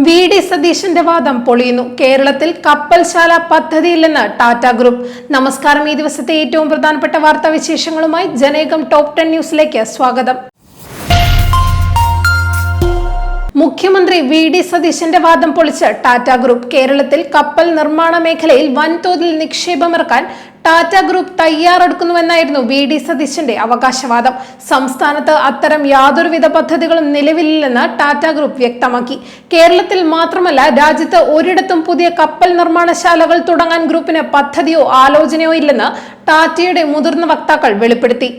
VD. സതീശന്റെ വാദം പൊളിയുന്നു. കേരളത്തിൽ കപ്പൽശാല പദ്ധതിയില്ലെന്ന് ടാറ്റ ഗ്രൂപ്പ്. നമസ്കാരം. ഈ ദിവസത്തെ ഏറ്റവും പ്രധാനപ്പെട്ട വാർത്താ വിശേഷങ്ങളുമായി ജനേകം ടോപ്പ് 10 ന്യൂസിലേക്ക് സ്വാഗതം. മുഖ്യമന്ത്രി വി.ഡി. സതീശന്റെ വാദം പൊളിച്ച് ടാറ്റ ഗ്രൂപ്പ്. കേരളത്തിൽ കപ്പൽ നിർമ്മാണ മേഖലയിൽ വൻതോതിൽ നിക്ഷേപമിറക്കാൻ ടാറ്റ ഗ്രൂപ്പ് തയ്യാറെടുക്കുന്നുവെന്നായിരുന്നു വി.ഡി. സതീശന്റെ അവകാശവാദം. സംസ്ഥാനത്ത് അത്തരം യാതൊരുവിധ പദ്ധതികളും നിലവിലില്ലെന്ന് ടാറ്റ ഗ്രൂപ്പ് വ്യക്തമാക്കി. കേരളത്തിൽ മാത്രമല്ല, രാജ്യത്ത് ഒരിടത്തും പുതിയ കപ്പൽ നിർമ്മാണശാലകൾ തുടങ്ങാൻ ഗ്രൂപ്പിന് പദ്ധതിയോ ആലോചനയോ ഇല്ലെന്ന് ടാറ്റയുടെ മുതിർന്ന വക്താക്കൾ വെളിപ്പെടുത്തി.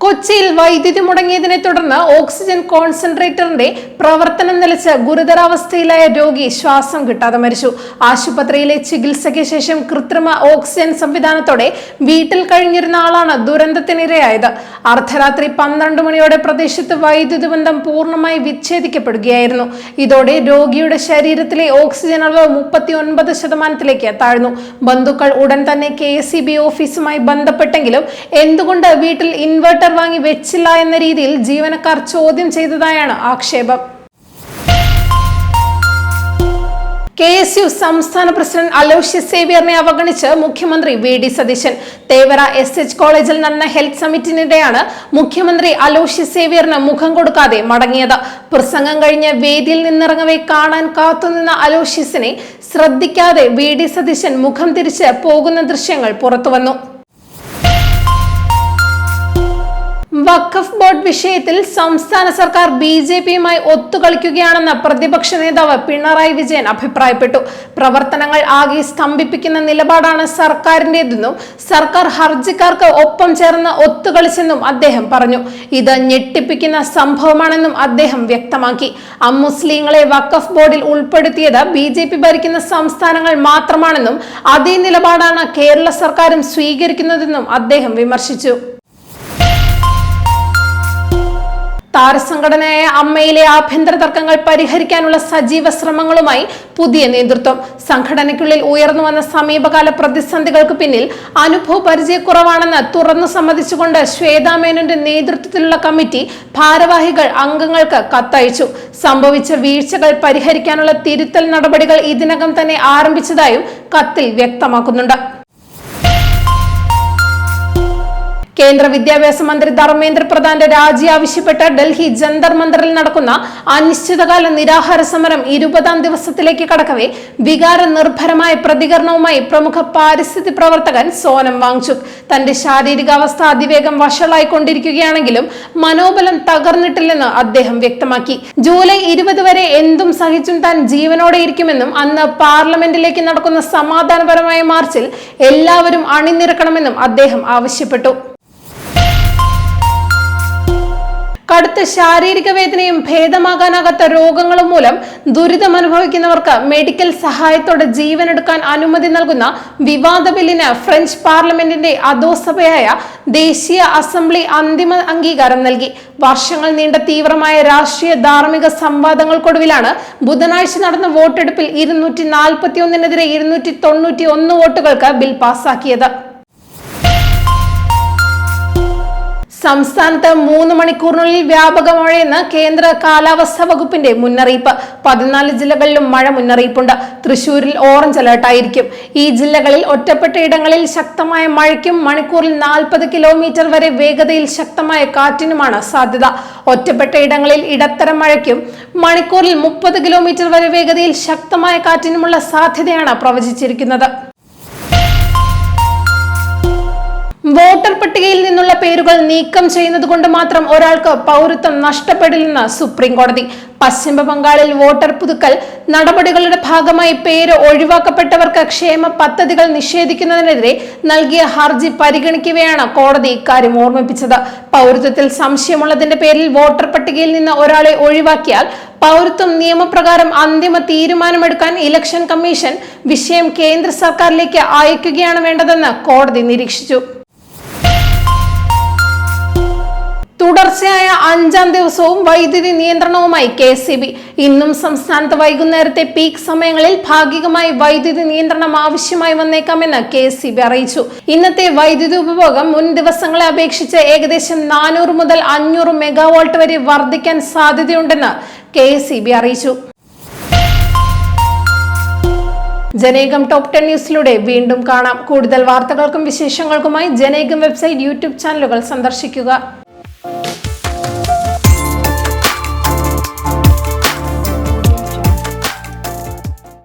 കൊച്ചിയിൽ വൈദ്യുതി മുടങ്ങിയതിനെ തുടർന്ന് ഓക്സിജൻ കോൺസെൻട്രേറ്ററിന്റെ പ്രവർത്തനം നിലച്ച് ഗുരുതരാവസ്ഥയിലായ രോഗി ശ്വാസം കിട്ടാതെ മരിച്ചു. ആശുപത്രിയിലെ ചികിത്സയ്ക്ക് ശേഷം കൃത്രിമ ഓക്സിജൻ സംവിധാനത്തോടെ വീട്ടിൽ കഴിഞ്ഞിരുന്ന ആളാണ് ദുരന്തത്തിനിരയായത്. അർദ്ധരാത്രി 12 മണിയോടെ പ്രദേശത്ത് വൈദ്യുതി ബന്ധം പൂർണ്ണമായി വിച്ഛേദിക്കപ്പെടുകയായിരുന്നു. ഇതോടെ രോഗിയുടെ ശരീരത്തിലെ ഓക്സിജൻ അളവ് 39% താഴ്ന്നു. ബന്ധുക്കൾ ഉടൻ തന്നെ KSEB ഓഫീസുമായി ബന്ധപ്പെട്ടെങ്കിലും എന്തുകൊണ്ട് വീട്ടിൽ ഇൻവെർട്ടർ വാങ്ങി വെച്ചില്ല എന്ന രീതിയിൽ ജീവനക്കാർ ചോദ്യം ചെയ്തതായാണ് ആക്ഷേപം. KSU സംസ്ഥാന പ്രസിഡന്റ് അലോഷ്യസ് സേവ്യറിനെ അവഗണിച്ച് മുഖ്യമന്ത്രി വി.ഡി. സതീശൻ. തേവര SH കോളേജിൽ നടന്ന ഹെൽത്ത് സമിറ്റിനിടെയാണ് മുഖ്യമന്ത്രി അലോഷ്യസ് സേവ്യറിന് മുഖം കൊടുക്കാതെ മടങ്ങിയത്. പ്രസംഗം കഴിഞ്ഞ് വേദിയിൽ നിന്നിറങ്ങവെ കാണാൻ കാത്തുനിന്ന അലോഷ്യസിനെ ശ്രദ്ധിക്കാതെ വി.ഡി. സതീശൻ മുഖം തിരിച്ച് പോകുന്ന ദൃശ്യങ്ങൾ പുറത്തുവന്നു. വഖഫ് ബോർഡ് വിഷയത്തിൽ സംസ്ഥാന സർക്കാർ BJPയുമായി ഒത്തുകളിക്കുകയാണെന്ന് പ്രതിപക്ഷ നേതാവ് പിണറായി വിജയൻ അഭിപ്രായപ്പെട്ടു. പ്രവർത്തനങ്ങൾ ആകെ സ്തംഭിപ്പിക്കുന്ന നിലപാടാണ് സർക്കാരിന്റേതെന്നും സർക്കാർ ഹർജിക്കാർക്ക് ഒപ്പം ചേർന്ന് ഒത്തുകളിച്ചെന്നും അദ്ദേഹം പറഞ്ഞു. ഇത് ഞെട്ടിപ്പിക്കുന്ന സംഭവമാണെന്നും അദ്ദേഹം വ്യക്തമാക്കി. അമുസ്ലിങ്ങളെ വഖഫ് ബോർഡിൽ ഉൾപ്പെടുത്തിയത് BJP ഭരിക്കുന്ന സംസ്ഥാനങ്ങൾ മാത്രമാണെന്നും അതേ നിലപാടാണ് കേരള സർക്കാരും സ്വീകരിക്കുന്നതെന്നും അദ്ദേഹം വിമർശിച്ചു. താരസംഘടനയായ അമ്മയിലെ ആഭ്യന്തര തർക്കങ്ങൾ പരിഹരിക്കാനുള്ള സജീവ ശ്രമങ്ങളുമായി പുതിയ നേതൃത്വം. സംഘടനയ്ക്കുള്ളിൽ ഉയർന്നു വന്ന സമീപകാല പ്രതിസന്ധികൾക്ക് പിന്നിൽ അനുഭവ പരിചയക്കുറവാണെന്ന് തുറന്നു സമ്മതിച്ചുകൊണ്ട് ശ്വേതാ മേനോന്റെ നേതൃത്വത്തിലുള്ള കമ്മിറ്റി ഭാരവാഹികൾ അംഗങ്ങൾക്ക് കത്തയച്ചു. സംഭവിച്ച വീഴ്ചകൾ പരിഹരിക്കാനുള്ള തിരുത്തൽ നടപടികൾ ഇതിനകം തന്നെ ആരംഭിച്ചതായും കത്തിൽ വ്യക്തമാക്കുന്നുണ്ട്. കേന്ദ്ര വിദ്യാഭ്യാസ മന്ത്രി ധർമ്മേന്ദ്ര പ്രധാന്റെ രാജി ആവശ്യപ്പെട്ട് ഡൽഹി ജന്തർ മന്ദറിൽ നടക്കുന്ന അനിശ്ചിതകാല നിരാഹാര സമരം 20ാം ദിവസത്തിലേക്ക് കടക്കവേ വികാര നിർഭരമായ പ്രതികരണവുമായി പ്രമുഖ പാരിസ്ഥിതിക പ്രവർത്തകൻ സോനം വാങ്ചുക്. തന്റെ ശാരീരികാവസ്ഥ അതിവേഗം വഷളായിക്കൊണ്ടിരിക്കുകയാണെങ്കിലും മനോബലം തകർന്നിട്ടില്ലെന്ന് അദ്ദേഹം വ്യക്തമാക്കി. ജൂലൈ 20 വരെ എന്തും സഹിച്ചും താൻ ജീവനോടെ ഇരിക്കുമെന്നും അന്ന് പാർലമെന്റിലേക്ക് നടക്കുന്ന സമാധാനപരമായ മാർച്ചിൽ എല്ലാവരും അണിനിരക്കണമെന്നും അദ്ദേഹം ആവശ്യപ്പെട്ടു. കടുത്ത ശാരീരിക വേദനയും ഭേദമാകാനാകാത്ത രോഗങ്ങളും മൂലം ദുരിതമനുഭവിക്കുന്നവർക്ക് മെഡിക്കൽ സഹായത്തോടെ ജീവനെടുക്കാൻ അനുമതി നൽകുന്ന വിവാദ ബില്ലിന് ഫ്രഞ്ച് പാർലമെന്റിന്റെ അധോസഭയായ ദേശീയ അസംബ്ലി അന്തിമ അംഗീകാരം നൽകി. വർഷങ്ങൾ നീണ്ട തീവ്രമായ രാഷ്ട്രീയ ധാർമ്മിക സംവാദങ്ങൾക്കൊടുവിലാണ് ബുധനാഴ്ച നടന്ന വോട്ടെടുപ്പിൽ 241-നെതിരെ 291 വോട്ടുകൾക്ക് ബിൽ പാസാക്കിയത്. സംസ്ഥാനത്ത് 3 മണിക്കൂറിനുള്ളിൽ വ്യാപക മഴയെന്ന് കേന്ദ്ര കാലാവസ്ഥാ വകുപ്പിന്റെ മുന്നറിയിപ്പ്. 14 ജില്ലകളിലും മഴ മുന്നറിയിപ്പുണ്ട്. തൃശൂരിൽ ഓറഞ്ച് അലർട്ടായിരിക്കും. ഈ ജില്ലകളിൽ ഒറ്റപ്പെട്ട ഇടങ്ങളിൽ ശക്തമായ മഴയ്ക്കും മണിക്കൂറിൽ 40 കിലോമീറ്റർ വരെ വേഗതയിൽ ശക്തമായ കാറ്റിനുമാണ് സാധ്യത. ഒറ്റപ്പെട്ട ഇടങ്ങളിൽ ഇടത്തരം മഴയ്ക്കും മണിക്കൂറിൽ 30 കിലോമീറ്റർ വരെ വേഗതയിൽ ശക്തമായ കാറ്റിനുമുള്ള സാധ്യതയാണ് പ്രവചിച്ചിരിക്കുന്നത്. വോട്ടർ പട്ടികയിൽ നിന്നുള്ള പേരുകൾ നീക്കം ചെയ്യുന്നത് കൊണ്ട് മാത്രം ഒരാൾക്ക് പൗരത്വം നഷ്ടപ്പെടില്ലെന്ന് സുപ്രീം കോടതി. പശ്ചിമ ബംഗാളിൽ വോട്ടർ പുതുക്കൽ നടപടികളുടെ ഭാഗമായി പേര് ഒഴിവാക്കപ്പെട്ടവർക്ക് ക്ഷേമ പദ്ധതികൾ നിഷേധിക്കുന്നതിനെതിരെ നൽകിയ ഹർജി പരിഗണിക്കവെയാണ് കോടതി ഇക്കാര്യം ഓർമ്മിപ്പിച്ചത്. പൗരത്വത്തിൽ സംശയമുള്ളതിന്റെ പേരിൽ വോട്ടർ പട്ടികയിൽ നിന്ന് ഒരാളെ ഒഴിവാക്കിയാൽ പൗരത്വം നിയമപ്രകാരം അന്തിമ തീരുമാനമെടുക്കാൻ ഇലക്ഷൻ കമ്മീഷൻ വിഷയം കേന്ദ്ര സർക്കാരിലേക്ക് അയക്കുകയാണ് വേണ്ടതെന്ന് കോടതി നിരീക്ഷിച്ചു. തുടർച്ചയായ 5-ാം ദിവസവും വൈദ്യുതി നിയന്ത്രണവുമായി KSEB. ഇന്നും സംസ്ഥാനത്ത് വൈകുന്നേരത്തെ പീക്ക് സമയങ്ങളിൽ ഭാഗികമായി വൈദ്യുതി നിയന്ത്രണം ആവശ്യമായി വന്നേക്കാമെന്ന് KSEB അറിയിച്ചു. ഇന്നത്തെ വൈദ്യുതി ഉപഭോഗം മുൻ ദിവസങ്ങളെ അപേക്ഷിച്ച് ഏകദേശം 400 മുതൽ 500 മെഗാവാട്ട് വരെ വർദ്ധിക്കാൻ സാധ്യതയുണ്ടെന്ന് KSEB അറിയിച്ചു. ജനേകം ടോപ്പ് 10 ന്യൂസിലൂടെ വീണ്ടും കാണാം. കൂടുതൽ വാർത്തകൾക്കും വിശേഷങ്ങൾക്കുമായി ജനേകം വെബ്സൈറ്റ്, യൂട്യൂബ് ചാനലുകൾ സന്ദർശിക്കുക.